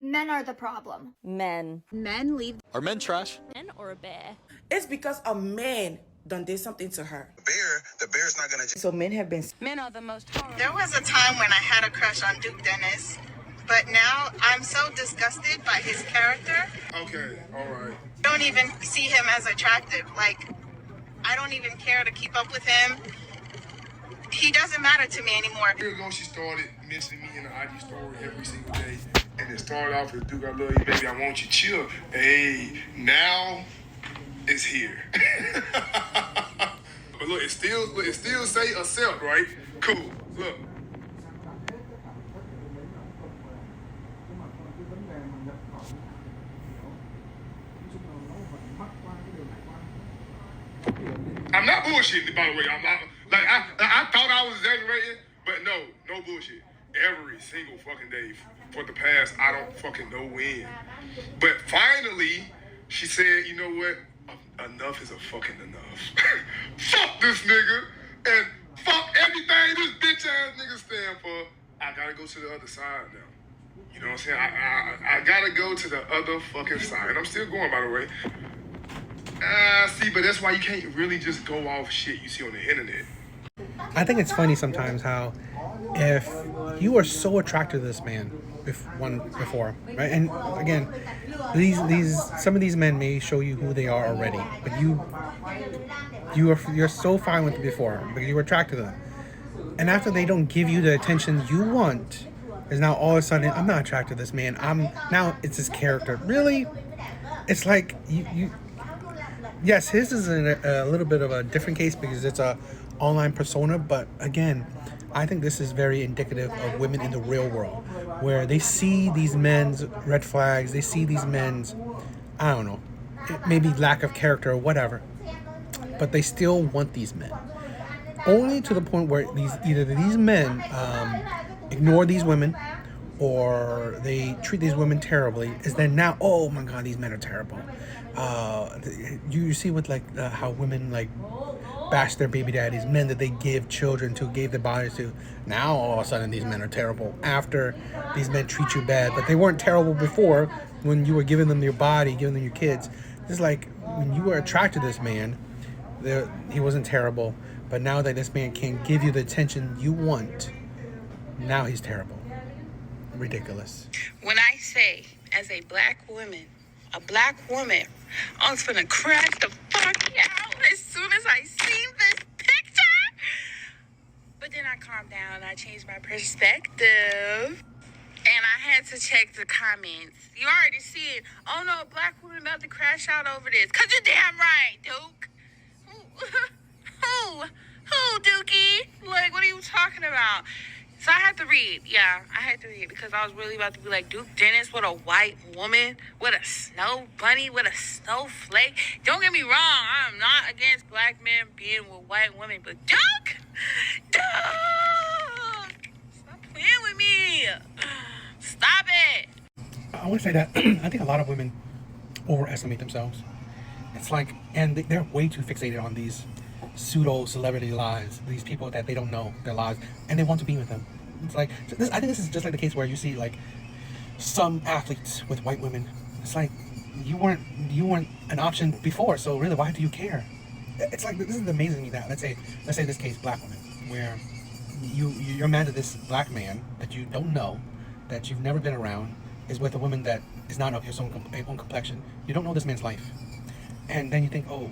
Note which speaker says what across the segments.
Speaker 1: Men are the problem.
Speaker 2: Men.
Speaker 3: Men leave.
Speaker 4: Are men trash?
Speaker 2: Men or a bear?
Speaker 5: It's because a man done did something to her.
Speaker 6: The bear's not gonna.
Speaker 5: So men have been.
Speaker 3: Men are the most horrible.
Speaker 7: There was a time when I had a crush on Duke Dennis, but now I'm so disgusted by his character.
Speaker 6: Okay, all right.
Speaker 7: I don't even see him as attractive. Like, I don't even care to keep up with him. He doesn't matter to me anymore.
Speaker 6: Years ago, she started mentioning me in the IG story every single day. And it started off with, Duke, I love you, baby, I want you, chill. Hey, now it's here. But look, it still say accept, right? Cool, look. I'm not bullshitting, by the way. I'm not, like, I thought I was exaggerating, but no bullshit. Every single fucking day for the past, I don't fucking know when. But finally, she said, you know what? Enough is a fucking enough. Fuck this nigga, and fuck everything this bitch ass nigga stand for. I gotta go to the other side now. You know what I'm saying? I gotta go to the other fucking side. And I'm still going, by the way. See, but that's why you can't really just go off shit you see on the internet.
Speaker 8: I think it's funny sometimes how if you are so attracted to this man before, right? And again, some of these men may show you who they are already, but you're so fine with it before because you were attracted to them. And after they don't give you the attention you want, is now all of a sudden I'm not attracted to this man. Now it's his character. Really? It's like you yes, his is a little bit of a different case because it's a online persona, but again, I think this is very indicative of women in the real world, where they see these men's red flags, they see these men's, I don't know, maybe lack of character or whatever, but they still want these men. Only to the point where either these men ignore these women or they treat these women terribly, is then now, oh my god, these men are terrible. You see with like how women like bash their baby daddies, men that they give children to, gave their bodies to. Now all of a sudden these men are terrible after these men treat you bad, but they weren't terrible before when you were giving them your body, giving them your kids. It's like when you were attracted to this man, he wasn't terrible, but now that this man can't give you the attention you want, now he's terrible. Ridiculous.
Speaker 7: When I say, as a black woman, I was finna crack the fuck out as soon as I seen this picture. But then I calmed down and I changed my perspective. And I had to check the comments. You already see it. Oh no, black woman about to crash out over this. Cause you're damn right, Duke. Who, Dookie? Like, what are you talking about? So I had to read. Yeah, I had to read because I was really about to be like, Duke Dennis, what a white woman, what a snow bunny, what a snowflake. Don't get me wrong, I'm not against black men being with white women, but Duke, stop playing with me. Stop it.
Speaker 8: I want to say that I think a lot of women overestimate themselves. It's like, and they're way too fixated on these pseudo celebrity lives, these people that they don't know their lives, and they want to be with them. It's like I think this is just like the case where you see like some athletes with white women. It's like you weren't an option before, so really why do you care? It's like, this is amazing to me that let's say this case, black women, where you're mad at this black man that you don't know, that you've never been around, is with a woman that is not of your own complexion. You don't know this man's life, and then you think, oh,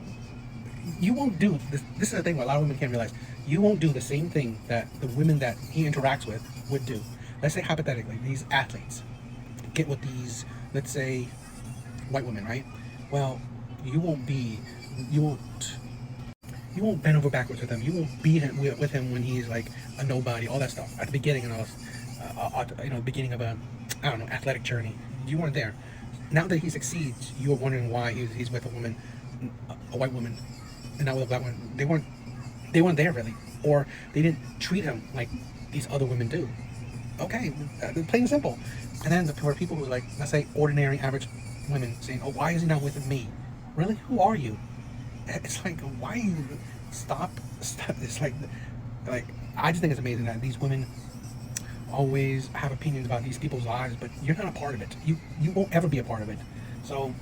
Speaker 8: you won't do this. This is the thing where a lot of women can't realize. You won't do the same thing that the women that he interacts with would do. Let's say hypothetically, these athletes get with these, let's say, white women, right? Well, you won't bend over backwards with him. You won't be with him when he's like a nobody, all that stuff at the beginning and all, beginning of a, I don't know, athletic journey. You weren't there. Now that he succeeds, you're wondering why he's with a woman, a white woman, and not with a black woman. They weren't there really, or they didn't treat him like these other women do. Okay, plain and simple. And then for people who are like, let's say, ordinary, average women saying, "Oh, why is he not with me?" Really, who are you? It's like, why you stop? It's like I just think it's amazing that these women always have opinions about these people's lives, but you're not a part of it. You won't ever be a part of it. So,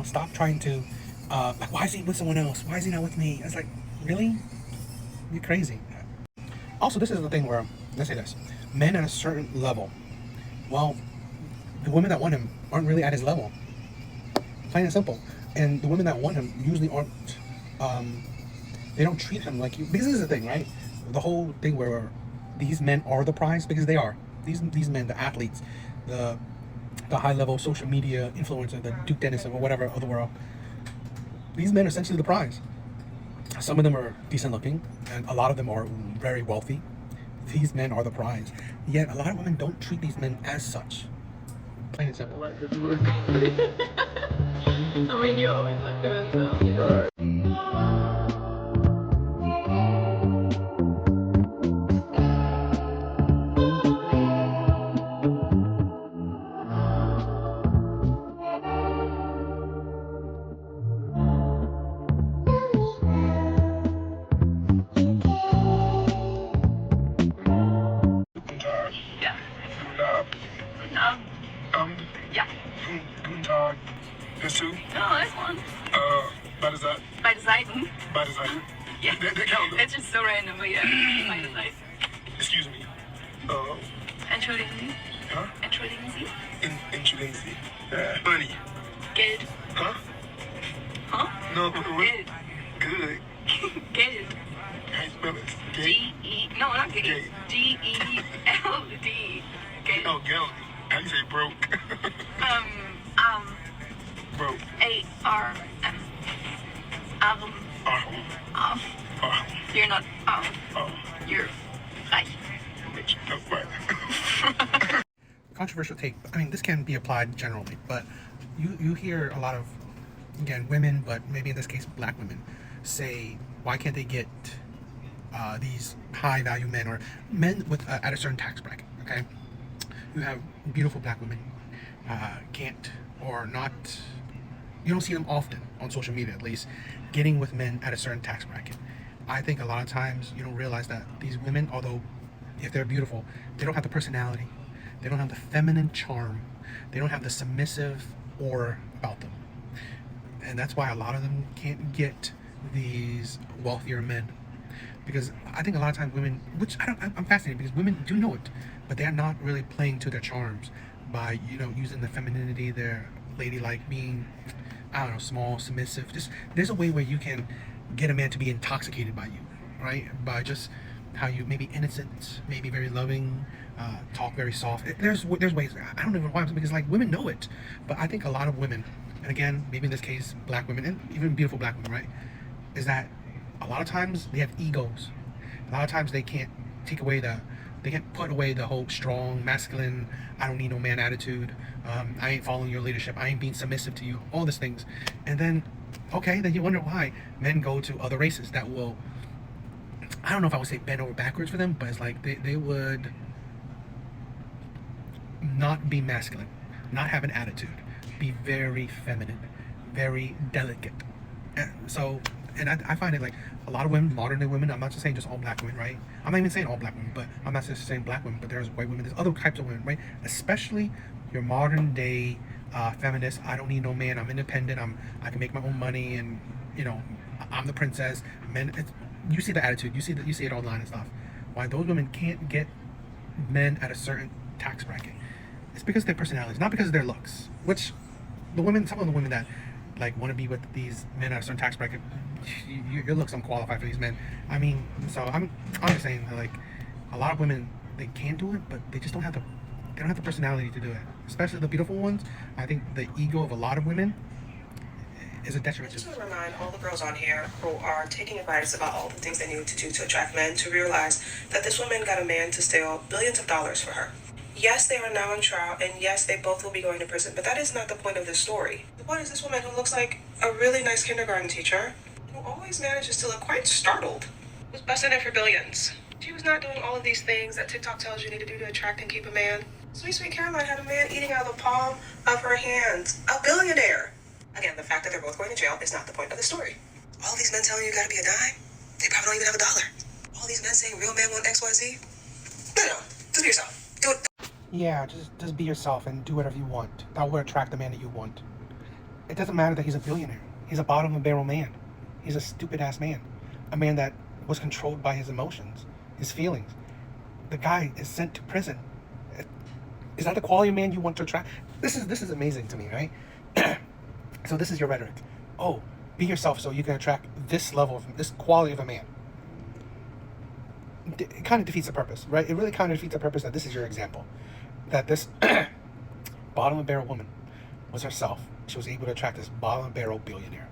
Speaker 8: stop trying to, like, why is he with someone else? Why is he not with me? It's like, really? You're crazy. Also, this is the thing where, let's say this, men at a certain level, well, the women that want him aren't really at his level. Plain and simple. And the women that want him usually aren't, they don't treat him like you. Because this is the thing, right? The whole thing where these men are the prize, because they are. These men, the athletes, the high level social media influencer, the Duke Dennison or whatever of the world, these men are essentially the prize. Some of them are decent looking, and a lot of them are very wealthy. These men are the prize. Yet a lot of women don't treat these men as such. Plain and simple.
Speaker 1: I mean, you always look good, so. Yeah. No. Yeah.
Speaker 6: Guten Tag. This too?
Speaker 1: No, this one.
Speaker 6: By the side.
Speaker 1: By the Seiten.
Speaker 6: By the side.
Speaker 1: Yeah.
Speaker 6: They count.
Speaker 1: It's just so random, but yeah. By the Seiten.
Speaker 6: Excuse me.
Speaker 1: Entschuldigen Sie.
Speaker 6: Huh?
Speaker 1: Entschuldigen Sie.
Speaker 6: Entschuldigen Sie. Money.
Speaker 1: Geld.
Speaker 6: Huh?
Speaker 1: Huh?
Speaker 6: No, what?
Speaker 1: Geld.
Speaker 6: Good.
Speaker 1: Geld.
Speaker 6: How you spell it?
Speaker 1: G-E. No, not gay.
Speaker 6: Gay.
Speaker 1: G-E-L-D. Geld.
Speaker 6: Oh, Geld. How you say broke? Broke.
Speaker 1: A-R-M. You're not, you're reich.
Speaker 6: Rich. No, right.
Speaker 8: Controversial take. I mean, this can be applied generally, but you hear a lot of, again, women, but maybe in this case, black women, say, why can't they get these high value men or men with at a certain tax bracket? Okay, you have beautiful black women, can't or not. You don't see them often on social media, at least, getting with men at a certain tax bracket. I think a lot of times you don't realize that these women, although if they're beautiful, they don't have the personality, they don't have the feminine charm, they don't have the submissive aura about them, and that's why a lot of them can't get these wealthier men. Because I think a lot of times women, which I'm fascinated because women do know it, but they're not really playing to their charms by using the femininity, their ladylike, being, I don't know, small, submissive. Just there's a way where you can get a man to be intoxicated by you, right? By just how you maybe innocent, maybe very loving, talk very soft. There's ways. I don't know why, because like women know it, but I think a lot of women, and again maybe in this case black women and even beautiful black women, right, is that a lot of times they have egos. A lot of times they can't they can't put away the whole strong, masculine, I don't need no man attitude. I ain't following your leadership. I ain't being submissive to you. All these things. And then, okay, then you wonder why men go to other races that will, I don't know if I would say bend over backwards for them, but it's like they would not be masculine, not have an attitude, be very feminine, very delicate. And I find it like a lot of women, modern day women, I'm not just saying just all black women, right? I'm not even saying all black women, but I'm not just saying black women, but there's white women, there's other types of women, right? Especially your modern day feminists. I don't need no man, I'm independent, I can make my own money, and I'm the princess. Men, you see the attitude, you see it online and stuff. Why those women can't get men at a certain tax bracket? It's because of their personalities, not because of their looks. Which some of the women that like want to be with these men at a certain tax bracket, your looks don't qualify for these men. I mean, so I'm just saying that, like, a lot of women, they can do it, but they just don't have the personality to do it. Especially the beautiful ones. I think the ego of a lot of women is a detriment.
Speaker 2: I just want to remind all the girls on here who are taking advice about all the things they need to do to attract men to realize that this woman got a man to steal billions of dollars for her. Yes, they are now in trial, and yes, they both will be going to prison, but that is not the point of this story. The point is this woman who looks like a really nice kindergarten teacher, who always manages to look quite startled, was busted in for billions. She was not doing all of these things that TikTok tells you need to do to attract and keep a man. Sweet, sweet Caroline had a man eating out of the palm of her hands. A billionaire. Again, the fact that they're both going to jail is not the point of the story. All these men telling you gotta be a dime, they probably don't even have $1. All these men saying real men want XYZ, no, do it yourself. Dude,
Speaker 8: Yeah, just be yourself and do whatever you want. That will attract the man that you want. It doesn't matter that he's a billionaire. He's a bottom of the barrel man. He's a stupid ass man. A man that was controlled by his emotions, his feelings. The guy is sent to prison. Is that the quality of man you want to attract? This is amazing to me, right? So this is your rhetoric. Oh, be yourself so you can attract this level of this quality of a man. It kind of defeats the purpose, right? It really kind of defeats the purpose that this is your example. That this bottom of barrel woman was herself. She was able to attract this bottom of barrel billionaire.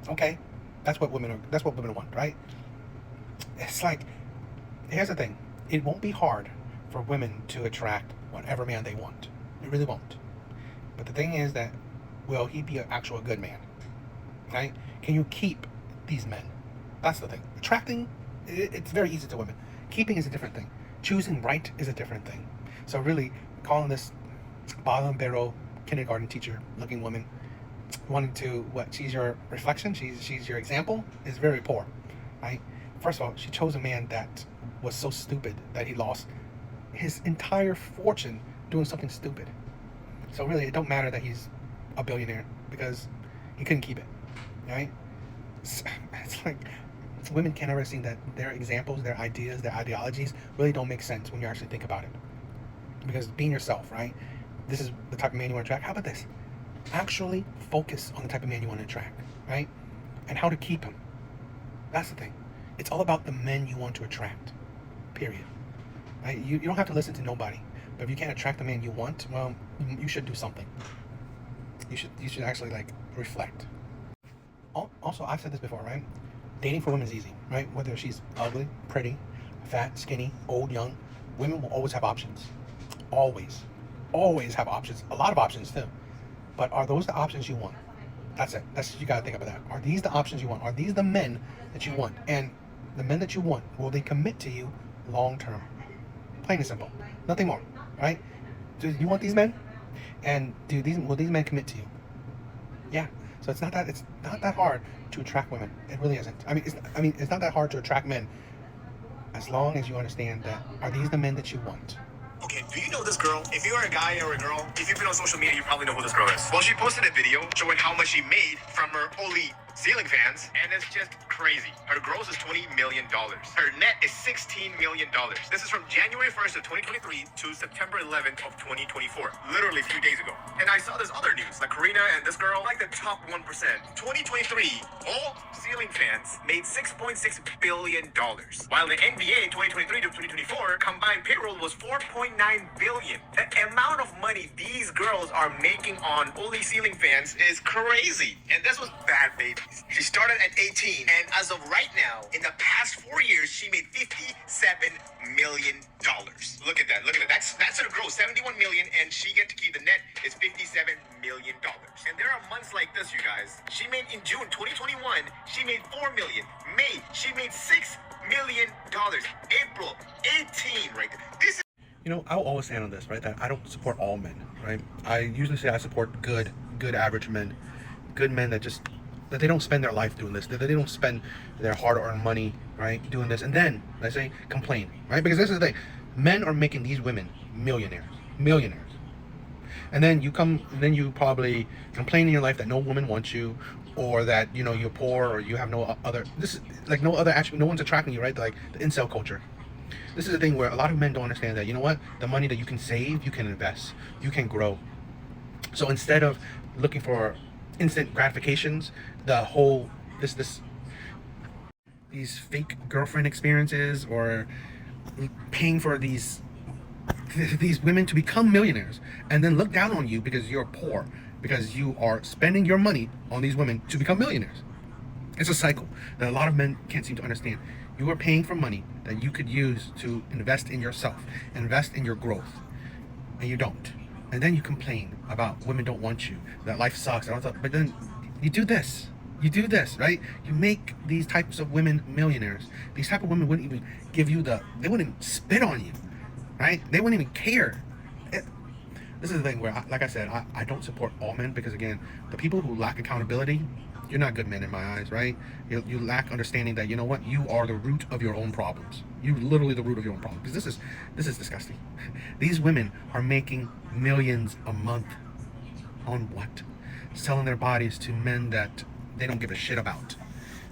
Speaker 8: Okay, that's what women want, right? It's like, here's the thing. It won't be hard for women to attract whatever man they want. It really won't. But the thing is that, will he be an actual good man? Right? Can you keep these men? That's the thing. Attracting, it's very easy to women. Keeping is a different thing. Choosing right is a different thing. So really, calling this bottom barrel kindergarten teacher looking woman, wanting to, she's your reflection, she's your example, is very poor, right? First of all, she chose a man that was so stupid that he lost his entire fortune doing something stupid. So really, it don't matter that he's a billionaire because he couldn't keep it, right? It's like women can't ever see that their examples, their ideas, their ideologies really don't make sense when you actually think about it. Because being yourself, right? This is the type of man you want to attract. How about this? Actually focus on the type of man you want to attract, right? And how to keep him. That's the thing. It's all about the men you want to attract, period. Right? You don't have to listen to nobody. But if you can't attract the man you want, well, you should do something. You should actually like reflect. Also, I've said this before, right? Dating for women is easy, right? Whether she's ugly, pretty, fat, skinny, old, young, women will always have options. Always have options. A lot of options too. But are those the options you want? That's it. You gotta think about that. Are these the options you want? Are these the men that you want? And the men that you want, will they commit to you long term? Plain and simple. Nothing more, right? Do you want these men? And will these men commit to you? Yeah. So it's not that hard to attract women. It really isn't. It's not that hard to attract men as long as you understand that are these the men that you want?
Speaker 3: Okay, do you know this girl? If you are a guy or a girl, if you've been on social media, you probably know who this girl is. Well, she posted a video showing how much she made from her Oli ceiling fans, and it's just crazy. Her gross is $20 million. Her net is $16 million. This is from January 1st of 2023 to September 11th of 2024. Literally a few days ago. And I saw this other news, like Karina and this girl, like the top 1%. 2023, all ceiling fans made $6.6 billion. While the NBA 2023 to 2024 combined payroll was $4.9 billion. The amount of money these girls are making on Oli ceiling fans is crazy. And this was bad babies. She started at 18, and as of right now, in the past 4 years, she made $57 million. Look at that. That's her gross, $71 million, and she get to keep the net is $57 million. And there are months like this, you guys. She made in June 2021, she made $4 million. May, she made $6 million. April, 18, right there. This is
Speaker 8: I'll always stand on this, right? That I don't support all men, right? I usually say I support good average men, good men that they don't spend their life doing this, that they don't spend their hard-earned money, right, doing this, and then I say complain, right? Because this is the thing, men are making these women millionaires, and then you probably complain in your life that no woman wants you, or that you're poor, or you have no other. This is like no other attribute. No one's attracting you, right? Like the incel culture. This is the thing where a lot of men don't understand that. You know what? The money that you can save, you can invest, you can grow. So instead of looking for instant gratifications, these fake girlfriend experiences, or paying for these women to become millionaires and then look down on you because you're poor, because you are spending your money on these women to become millionaires. It's a cycle that a lot of men can't seem to understand. You are paying for money that you could use to invest in yourself, invest in your growth, and you don't. And then you complain about women don't want you, that life sucks, but then you do this, right? You make these types of women millionaires. These type of women wouldn't even give you they wouldn't spit on you, right? They wouldn't even care. This is the thing where, like I said, I don't support all men, because again, the people who lack accountability you're not good men in my eyes, right? You lack understanding that, you know what, you are the root of your own problems. You literally the root of your own problems. Because this is disgusting. These women are making millions a month on what? Selling their bodies to men that they don't give a shit about.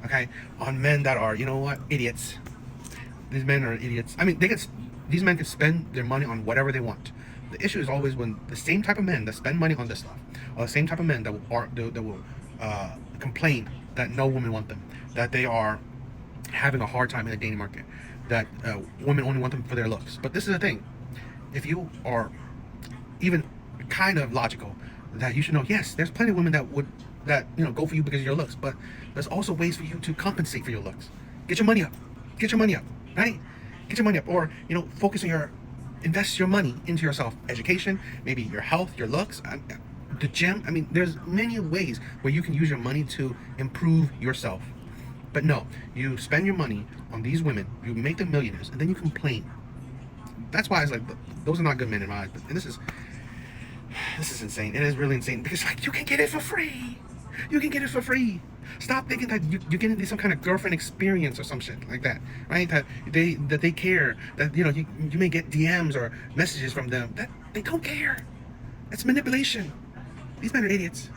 Speaker 8: Okay, on men that are, you know what, idiots. These men are idiots. I mean, these men can spend their money on whatever they want. The issue is always when the same type of men that spend money on this stuff, or the same type of men that will complain that no women want them, that they are having a hard time in the dating market, that women only want them for their looks. But this is the thing: if you are even kind of logical, that you should know, yes, there's plenty of women that would go for you because of your looks, but there's also ways for you to compensate for your looks. Get your money up. Get your money up, right? Get your money up, or focus on invest your money into yourself, education, maybe your health, your looks, the gym. I mean, there's many ways where you can use your money to improve yourself. But no, you spend your money on these women, you make them millionaires, and then you complain. That's why it's like, those are not good men in my eyes. And this is insane. It is really insane, because you can get it for free. You can get it for free. Stop thinking that you're getting some kind of girlfriend experience or some shit like that, right? That they care, that you may get DMs or messages from them, that they don't care. It's manipulation. These men are idiots.